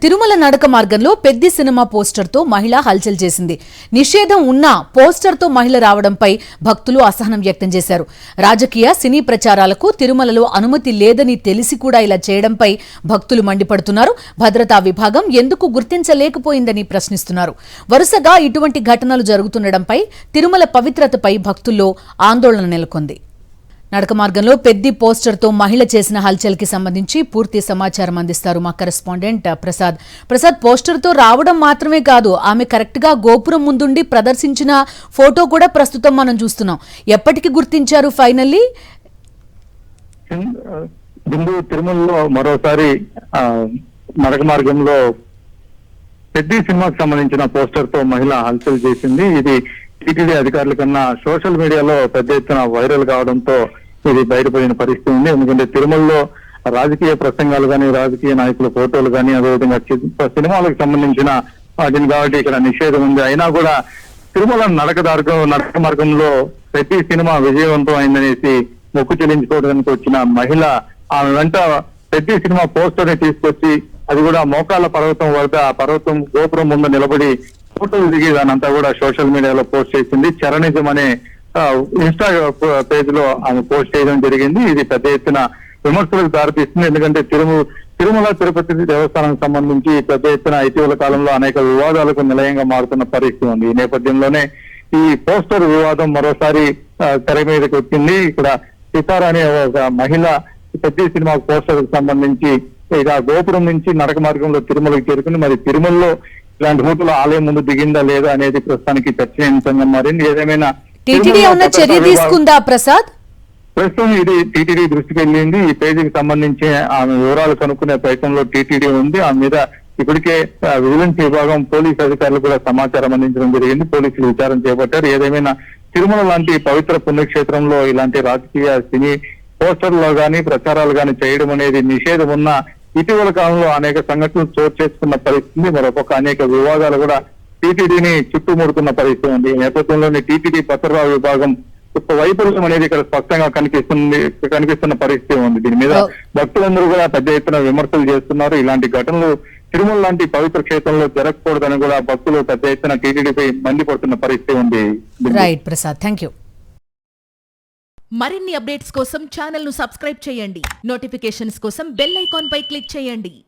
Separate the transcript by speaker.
Speaker 1: తిరుమల నడక మార్గంలో పెద్ది సినిమా పోస్టర్తో మహిళ హల్చల్ చేసింది. నిషేధం ఉన్నా పోస్టర్తో మహిళ రావడంపై భక్తులు అసహనం వ్యక్తం చేశారు. రాజకీయ సినీ ప్రచారాలకు తిరుమలలో అనుమతి లేదని తెలిసి కూడా ఇలా చేయడంపై భక్తులు మండిపడుతున్నారు. భద్రతా విభాగం ఎందుకు గుర్తించలేకపోయిందని ప్రశ్నిస్తున్నారు. వరుసగా ఇటువంటి ఘటనలు జరుగుతుండటంపై తిరుమల పవిత్రతపై భక్తుల్లో ఆందోళన నెలకొంది. నడక మార్గంలో పెద్ది పోస్టర్తో మహిళ చేసిన హల్చల్ కి సంబంధించి పూర్తి సమాచారం అందిస్తారు మా కరెస్పాండెంట్ ప్రసాద్. పోస్టర్తో రావడం మాత్రమే కాదు, ఆమె కరెక్ట్ గా గోపురం ముందుండి ప్రదర్శించిన ఫోటో కూడా ప్రస్తుతం మనం చూస్తున్నాం. ఎప్పటికి గుర్తించారు ఫైనల్లీ?
Speaker 2: బిందు తిరుమలలో మరోసారి నడక మార్గంలో పెద్ది సినిమాకి సంబంధించిన పోస్టర్ తో మహిళ హల్చల్ చేసింది. ఇది టీటీడీ అధికారుల కన్నా సోషల్ మీడియాలో పెద్ద ఎత్తున వైరల్ కావడంతో ఇది బయటపడిన పరిస్థితి ఉంది. ఎందుకంటే తిరుమలలో రాజకీయ ప్రసంగాలు కానీ, రాజకీయ నాయకుల ఫోటోలు కానీ, అదేవిధంగా సినిమాలకు సంబంధించిన వాటిని కాబట్టి ఇక్కడ నిషేధం ఉంది. అయినా కూడా తిరుమల నడక మార్గంలో ప్రతి సినిమా విజయవంతం అయిందనేసి మొక్కు చెల్లించుకోవడానికి వచ్చిన మహిళ ఆమె వెంట ప్రతి సినిమా పోస్టర్ ని తీసుకొచ్చి అది కూడా మోకాళ్ళ పర్వతం వద్ద ఆ పర్వతం గోపురం ముందు నిలబడి ఫోటోలు దిగి దానంతా కూడా సోషల్ మీడియాలో పోస్ట్ చేసింది. చరణిజం అనే ఇన్స్టా పేజ్ లో ఆమె పోస్ట్ చేయడం జరిగింది. ఇది పెద్ద ఎత్తున విమర్శలకు దారితీస్తుంది. ఎందుకంటే తిరుమల తిరుపతి దేవస్థానానికి సంబంధించి పెద్ద ఎత్తున ఇటీవల కాలంలో అనేక వివాదాలకు నిలయంగా మారుతున్న పరిస్థితి ఉంది. ఈ నేపథ్యంలోనే ఈ పోస్టర్ వివాదం మరోసారి తెర మీదకి వచ్చింది. ఇక్కడ సితారా అనే ఒక మహిళ పెద్ద సినిమా పోస్టర్ కు సంబంధించి ఇక గోపురం నుంచి నడక మార్గంలో తిరుమలకి చేరుకుని మరి తిరుమలలో ఇలాంటి ఫోటోలు ఆలయం ముందు దిగిందా లేదా అనేది ప్రస్తుతానికి చర్చనీయాంశంగా మారింది. ఏదేమైనా
Speaker 1: టీటీడీ ఏమైనా చర్య తీసుకుందా ప్రసాద్?
Speaker 2: ప్రస్తుతం ఇది టీటీడీ దృష్టికి వెళ్ళింది. ఈ పేజీకి సంబంధించి ఆమె వివరాలు కనుక్కునే ప్రయత్నంలో టీటీడీ ఉంది. ఆమె మీద ఇప్పటికే విజిలెన్స్ విభాగం పోలీసు అధికారులు కూడా సమాచారం అందించడం జరిగింది. పోలీసులు విచారణ చేపట్టారు. ఏదేమైనా తిరుమల లాంటి పవిత్ర పుణ్యక్షేత్రంలో ఇలాంటి రాజకీయ సినీ పోస్టర్లో గానీ ప్రచారాలు గానీ చేయడం అనేది నిషేధం ఉన్న ఇటీవల కాలంలో అనేక సంఘటనలు చోటు చేసుకున్న పరిస్థితి, మరొక అనేక వివాదాలు కూడా టీటీడీని చుట్టుముడుతున్న పరిస్థితి ఉంది. ఈ నేపథ్యంలోని టీటీడీ భద్రతా విభాగం వైఫల్యం అనేది ఇక్కడ స్పష్టంగా కనిపిస్తున్న పరిస్థితి ఉంది. దీని మీద భక్తులందరూ కూడా పెద్ద ఎత్తున విమర్శలు చేస్తున్నారు. ఇలాంటి ఘటనలు తిరుమల లాంటి పవిత్ర క్షేత్రంలో జరగకూడదని కూడా భక్తులు పెద్ద ఎత్తున టీటీడీపై మండిపడుతున్న పరిస్థితి ఉంది.
Speaker 1: Right Prasad, thank you.
Speaker 3: మరిన్ని అప్డేట్స్ కోసం ఛానల్ ను సబ్స్క్రైబ్ చేయండి. నోటిఫికేషన్స్ కోసం బెల్ ఐకాన్ పై క్లిక్ చేయండి.